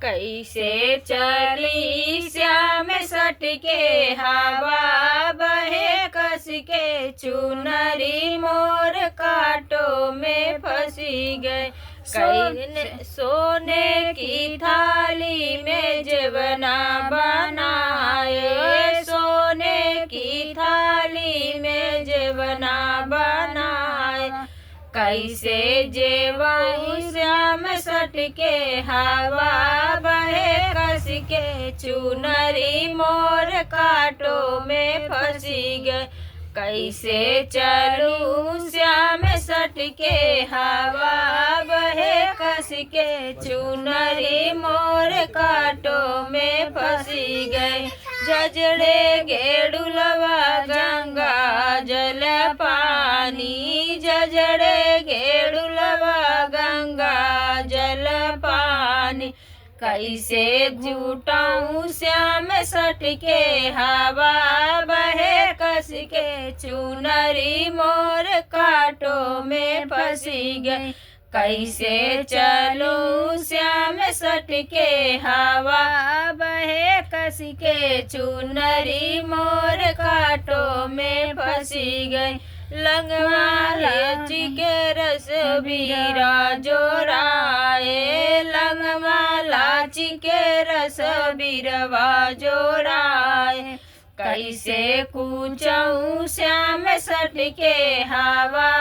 कैसे चली श्याम सट के हवा बहे कस के चुनरी मोर कांटों में फंसी गए। सोने की थाली में जेवना बनाए, सोने की थाली में जेवना बनाए। कैसे जेवाई श्याम सट के हवा बहे कस के चुनरी मोर कांटों में फंसी गए। कैसे चलूं श्याम सट के हवा बहे कस के चुनरी मोर कांटों में फंसी गए। जजड़े गेड़ुलवा गंगा जल पानी, जजड़े गेड़ुलवा गंगा जल पानी। कैसे जुटाऊं श्याम सट के हवा बहे कस के चुनरी मोर कांटों में फंसी गई। कैसे चलूं श्याम सट के हवा बहे कस के चुनरी मोर कांटों में फंसी गई। लंगवा लाची के रस बीरा जोराए, लंगवा लाची के रस बीरवा जोराए। कैसे कूचऊं श्याम सट के हवा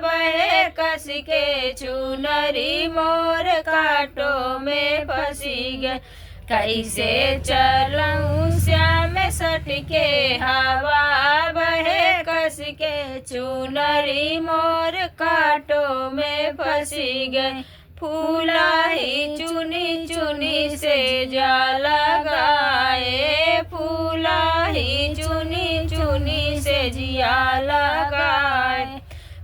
बहे कस के चुनरी मोर कांटों में फंसी गए। कैसे चलूं श्याम सट के हवा बहे कस के चुनरी मोर कांटों में फंसी गए। फूला ही चुनी चुनी से जा लगाए, फूला ही चुनी चुनी से जिया लगाए।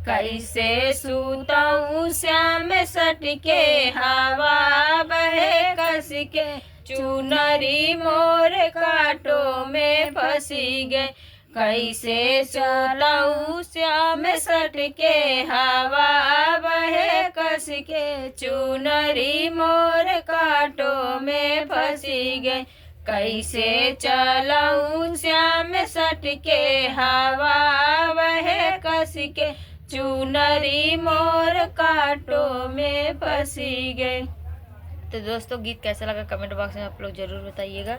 कैसे सूताऊं श्याम सट के हवा बहे कस के चुनरी मोर कांटों में फंसी गए। कैसे चलाऊं श्याम सट के हवा बहे कस के चुनरी मोर कांटों में फंसी गए। कैसे चलाऊं श्याम सट के हवा बहे कस के चुनरी मोर कांटों में फंसी गए। तो दोस्तों गीत कैसा लगा कमेंट बॉक्स में आप लोग जरूर बताइएगा।